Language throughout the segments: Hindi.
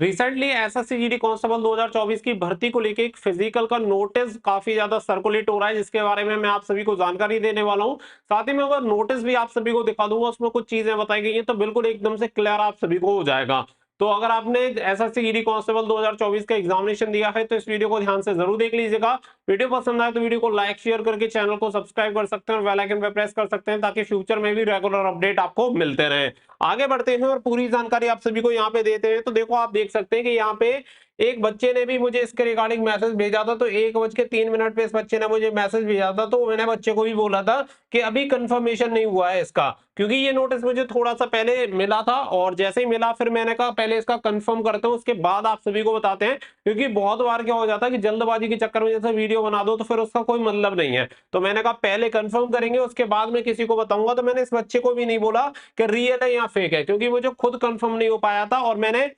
रिसेंटली एसएससी जीडी कांस्टेबल 2024 की भर्ती को लेके एक फिजिकल का नोटिस काफी ज्यादा सर्कुलेट हो रहा है, जिसके बारे में मैं आप सभी को जानकारी देने वाला हूं। साथ ही में अगर नोटिस भी आप सभी को दिखा दूंगा, उसमें कुछ चीजें बताई गई हैं तो बिल्कुल एकदम से क्लियर आप सभी को हो जाएगा। तो अगर आपने एसएससी जीडी कांस्टेबल 2024 का एग्जामिनेशन दिया है तो इस वीडियो को ध्यान से जरूर देख लीजिएगा। वीडियो पसंद आए तो वीडियो को लाइक शेयर करके चैनल को सब्सक्राइब कर सकते हैं और बेल आइकन पे प्रेस कर सकते हैं, ताकि फ्यूचर में भी रेगुलर अपडेट आपको मिलते रहे। आगे बढ़ते हैं और पूरी जानकारी आप सभी को यहाँ पे देते हैं। तो देखो, आप देख सकते हैं कि यहाँ पे एक बच्चे ने भी मुझे इसके रिगार्डिंग मैसेज भेजा था। तो 1:03 पे इस बच्चे ने मुझे मैसेज भेजा था, तो मैंने बच्चे को भी बोला था कि अभी कंफर्मेशन नहीं हुआ है इसका, क्योंकि ये नोटिस मुझे थोड़ा सा पहले मिला था और जैसे ही मिला फिर मैंने कहा पहले इसका कंफर्म करते हैं, उसके बाद आप सभी को बताते हैं। क्योंकि बहुत बार क्या हो जाता है कि जल्दबाजी के चक्कर में जैसे वीडियो बना दो तो फिर उसका कोई मतलब नहीं है। तो मैंने कहा पहले कंफर्म करेंगे, उसके बाद में किसी को बताऊंगा। तो मैंने इस बच्चे को भी नहीं बोला कि रियल है या फेक है, क्योंकि मुझे खुद कंफर्म नहीं हो पाया था और मैंने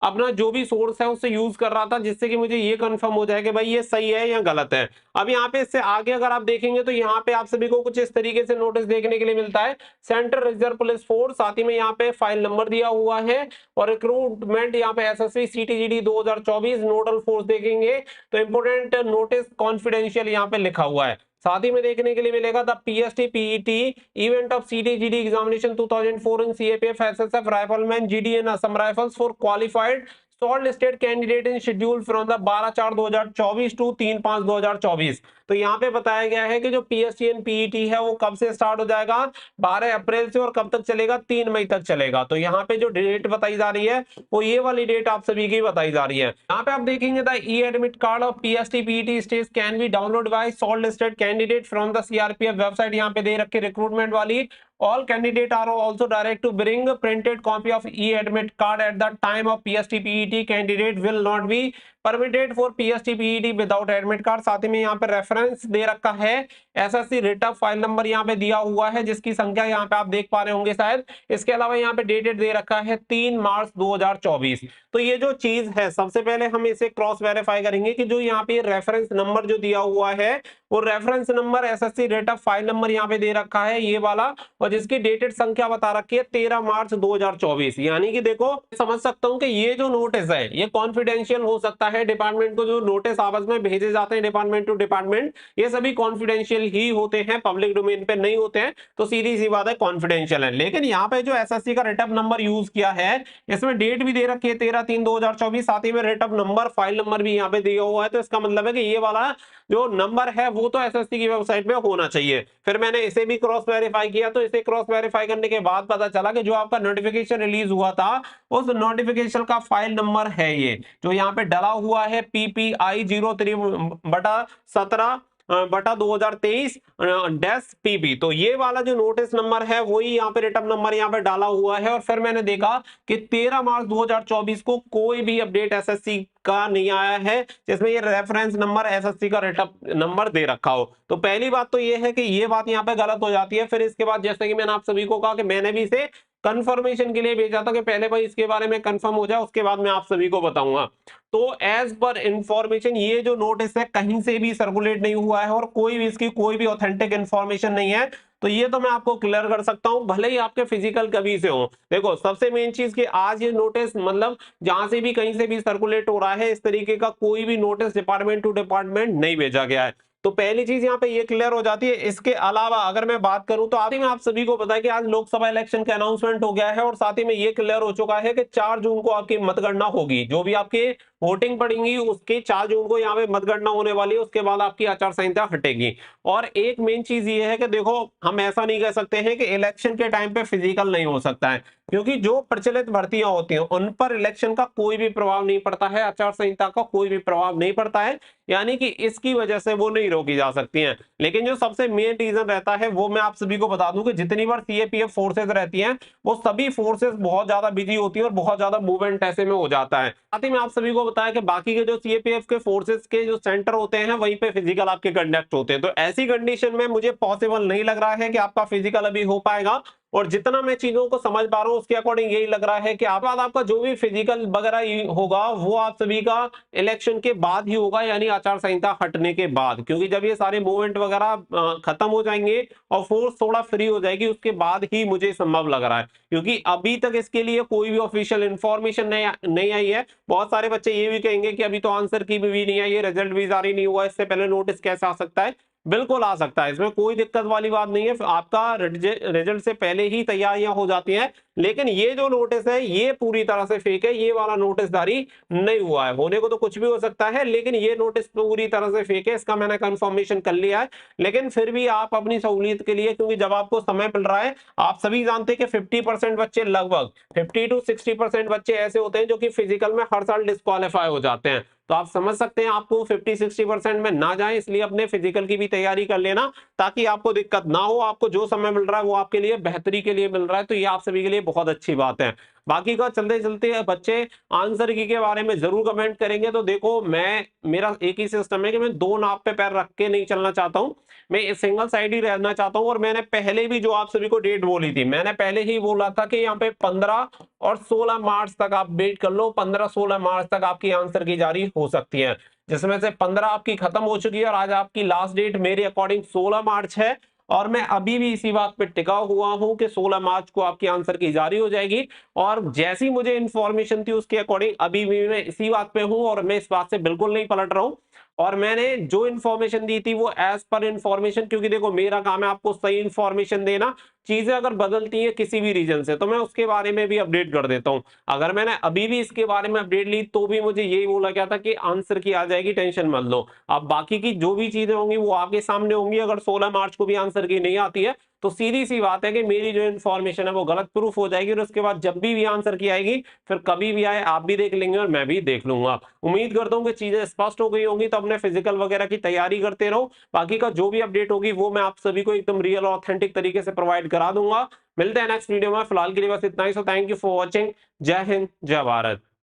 अपना जो भी सोर्स है उससे यूज कर रहा था, जिससे कि मुझे ये कंफर्म हो जाए कि भाई ये सही है या गलत है। अब यहाँ पे इससे आगे अगर आप देखेंगे तो यहाँ पे आप सभी को कुछ इस तरीके से नोटिस देखने के लिए मिलता है, सेंट्रल रिजर्व पुलिस फोर्स, साथ ही में यहाँ पे फाइल नंबर दिया हुआ है और रिक्रूटमेंट यहाँ पे एसएससी सीटीजीडी 2024 नोडल फोर्स देखेंगे तो इंपोर्टेंट नोटिस कॉन्फिडेंशियल यहाँ पे लिखा हुआ है। साथ ही में देखने के लिए मिलेगा the PST PET event of CTGD examination 2004 in CAPF SSF rifleman GD and Assam rifles for qualified short listed candidate in schedule from the 12/4/2024 to 3/5/2024। तो यहाँ पे बताया गया है कि जो पीएसटी एंड पीईटी है वो कब से स्टार्ट हो जाएगा, 12 अप्रैल से, और कब तक चलेगा, 3 मई तक चलेगा। तो यहाँ पे जो डेट बताई जा रही है वो ये वाली डेट आप सभी की बताई जा रही है। यहाँ पे आप देखेंगे the e admit card of PST PET stage can be download by short listed candidate from the CRPF website. यहाँ पे दे रखे रिक्रूटमेंट वाली, all candidate are also direct to bring printed copy of e-admit card at the time of PST PET। candidate will not be permitted for PST PET without admit card। साथ ही में यहाँ पे रेफरेंस दे रखा है, एसएससी रिटअप फाइल नंबर यहाँ पे दिया हुआ है, जिसकी संख्या यहाँ पे आप देख पा रहे होंगे शायद। इसके अलावा यहाँ पे डेटेड दे रखा है 3 मार्च 2024। तो ये जो चीज है, सबसे पहले हम इसे क्रॉस वेरीफाई करेंगे कि जो यहाँ पे रेफरेंस नंबर जो दिया हुआ है वो reference number SSC write up file number यहाँ पे दे रखा है ये वाला, और जिसकी डेटेड संख्या बता रखी है 13 मार्च 2024। यानी कि देखो, समझ सकता हूं कि ये जो नोटिस है ये कॉन्फिडेंशियल हो सकता है। डिपार्टमेंट को जो नोटिस आपस में भेजे जाते हैं डिपार्टमेंट टू डिपार्टमेंट, ये सभी कॉन्फिडेंशियल ही होते हैं, पब्लिक डोमेन पे नहीं होते हैं। तो सीधी सी बात है, कॉन्फिडेंशियल है। लेकिन यहाँ पे जो एसएससी का रिटअप नंबर यूज किया है, इसमें डेट भी दे रखी है 13/3/2024, साथ ही में रिटअप नंबर फाइल नंबर भी यहाँ पे दिया हुआ है। तो इसका मतलब है कि ये वाला जो नंबर है वो तो एसएससी की वेबसाइट पे होना चाहिए। फिर मैंने इसे भी क्रॉस वेरीफाई किया, तो इसे क्रॉस वेरीफाई करने के बाद पता चला कि जो आपका नोटिफिकेशन रिलीज हुआ था उस नोटिफिकेशन का फाइल नंबर है ये जो यहाँ पे डला हुआ है, PPI 03/17/2023 -PP। तो ये वाला जो नोटिस नंबर है वही यहाँ पे रिटर्न नंबर यहाँ पे डाला हुआ है। और फिर मैंने देखा कि 13 मार्च 2024 को कोई भी अपडेट एसएससी का नहीं आया है जिसमें ये रेफरेंस नंबर एसएससी का रिटर्न नंबर दे रखा हो। तो पहली बात तो ये है कि ये बात यहाँ पे गलत हो जाती है। फिर इसके बाद जैसे कि मैंने आप सभी को कहा कि मैंने भी इसे कंफर्मेशन के लिए भेजा था कि पहले भाई इसके बारे में कंफर्म हो जाए, उसके बाद मैं आप सभी को बताऊंगा। तो एज पर इंफॉर्मेशन ये जो नोटिस है कहीं से भी सर्कुलेट नहीं हुआ है और कोई भी इसकी कोई भी ऑथेंटिक इंफॉर्मेशन नहीं है। तो ये तो मैं आपको क्लियर कर सकता हूं, भले ही आपके फिजिकल कभी से हो। देखो, सबसे मेन चीज कि आज ये नोटिस मतलब जहां से भी कहीं से भी सर्कुलेट हो रहा है, इस तरीके का कोई भी नोटिस डिपार्टमेंट टू डिपार्टमेंट नहीं भेजा गया है। तो पहली चीज यहाँ पे ये क्लियर हो जाती है। इसके अलावा अगर मैं बात करूं तो आगे में आप सभी को पता है कि आज लोकसभा इलेक्शन का अनाउंसमेंट हो गया है और साथ ही में ये क्लियर हो चुका है कि 4 जून को आपकी मतगणना होगी। जो भी आपके वोटिंग पड़ेगी उसके 4 जून को यहाँ पे मतगणना होने वाली है, उसके बाद आपकी आचार संहिता हटेगी। और एक मेन चीज ये है कि देखो, हम ऐसा नहीं कह सकते हैं कि इलेक्शन के टाइम पे फिजिकल नहीं हो सकता है, क्योंकि जो प्रचलित भर्तियां होती हैं उन पर इलेक्शन का कोई भी प्रभाव नहीं पड़ता है, आचार संहिता का कोई भी प्रभाव नहीं पड़ता है, यानी कि इसकी वजह से वो नहीं रोकी जा सकती हैं। लेकिन जो सबसे मेन रीजन रहता है वो मैं आप सभी को बता दूं कि जितनी बार सीएपीएफ फोर्सेज रहती हैं वो सभी फोर्सेज बहुत ज्यादा बिजी होती है और बहुत ज्यादा मूवमेंट ऐसे में हो जाता है। साथ ही में आप सभी को बताया कि बाकी के जो सीएपीएफ के फोर्सेज के जो सेंटर होते हैं वहीं पे फिजिकल आपके कंडक्ट होते हैं। तो ऐसी कंडीशन में मुझे पॉसिबल नहीं लग रहा है कि आपका फिजिकल अभी हो पाएगा। और जितना मैं चीजों को समझ पा रहा हूँ उसके अकॉर्डिंग यही लग रहा है कि आप आपका जो भी फिजिकल वगैरह होगा वो आप सभी का इलेक्शन के बाद ही होगा, यानी आचार संहिता हटने के बाद, क्योंकि जब ये सारे मूवमेंट वगैरह खत्म हो जाएंगे और फोर्स थोड़ा फ्री हो जाएगी उसके बाद ही मुझे संभव लग रहा है, क्योंकि अभी तक इसके लिए कोई भी ऑफिशियल इंफॉर्मेशन नहीं आई है। बहुत सारे बच्चे ये भी कहेंगे कि अभी तो आंसर की भी नहीं आई है, रिजल्ट भी जारी नहीं हुआ, इससे पहले नोटिस कैसे आ सकता है। बिल्कुल आ सकता है, इसमें कोई दिक्कत वाली बात नहीं है, आपका रिजल्ट से पहले ही तैयारियां हो जाती हैं। लेकिन ये जो नोटिस है ये पूरी तरह से फेक है, ये वाला नोटिस जारी नहीं हुआ है, होने को तो कुछ भी हो सकता है लेकिन ये नोटिस पूरी तरह से फेक है, इसका मैंने कंफर्मेशन कर लिया है। लेकिन फिर भी आप अपनी सहूलियत के लिए, क्योंकि जब आपको समय मिल रहा है, आप सभी जानते हैं कि 50% बच्चे, लगभग 50 to 60% बच्चे ऐसे होते हैं जो कि फिजिकल में हर साल डिस्क्वालीफाई हो जाते हैं। तो आप समझ सकते हैं आपको 50-60% में ना जाए, इसलिए अपने फिजिकल की भी तैयारी कर लेना ताकि आपको दिक्कत ना हो। आपको जो समय मिल रहा है वो आपके लिए बेहतरी के लिए मिल रहा है, तो ये आप सभी के लिए बहुत अच्छी बात है। बाकी का चलते चलते बच्चे आंसर की के बारे में जरूर कमेंट करेंगे। तो देखो, मेरा एक ही सिस्टम है कि मैं दो नाव पे पैर रख के नहीं चलना चाहता हूं, मैं सिंगल साइड ही रहना चाहता हूं। और मैंने पहले भी जो आप सभी को डेट बोली थी, मैंने पहले ही बोला था कि यहाँ पे 15 और 16 मार्च तक आप वेट कर लो, 15-16 मार्च तक आपकी आंसर की जारी हो सकती है, जिसमें से 15 आपकी खत्म हो चुकी है और आज आपकी लास्ट डेट मेरे अकॉर्डिंग 16 मार्च है। और मैं अभी भी इसी बात पे टिका हुआ हूं कि 16 मार्च को आपकी आंसर की जारी हो जाएगी। और जैसी मुझे इंफॉर्मेशन थी उसके अकॉर्डिंग अभी भी मैं इसी बात पे हूं और मैं इस बात से बिल्कुल नहीं पलट रहा हूं। और मैंने जो इन्फॉर्मेशन दी थी वो एज पर इन्फॉर्मेशन, क्योंकि देखो मेरा काम है आपको सही इन्फॉर्मेशन देना। चीजें अगर बदलती हैं किसी भी रीजन से तो मैं उसके बारे में भी अपडेट कर देता हूं। अगर मैंने अभी भी इसके बारे में अपडेट ली तो भी मुझे यही बोला गया था कि आंसर की आ जाएगी, टेंशन मत लो। अब बाकी की जो भी चीजें होंगी वो आपके सामने होंगी। अगर 16 मार्च को भी आंसर की नहीं आती है तो सीधी सी बात है कि मेरी जो इन्फॉर्मेशन है वो गलत प्रूफ हो जाएगी, और उसके बाद जब भी आंसर की आएगी फिर कभी भी आए आप भी देख लेंगे और मैं भी देख लूंगा। उम्मीद करता हूँ कि चीजें स्पष्ट हो गई होंगी, तो अपने फिजिकल वगैरह की तैयारी करते रहो। बाकी का जो भी अपडेट होगी वो मैं आप सभी को एकदम रियल और ऑथेंटिक तरीके से प्रोवाइड करा दूंगा। मिलते हैं नेक्स्ट वीडियो में, फिलहाल के लिए बस इतना ही। So thank you for watching. जय हिंद, जय भारत।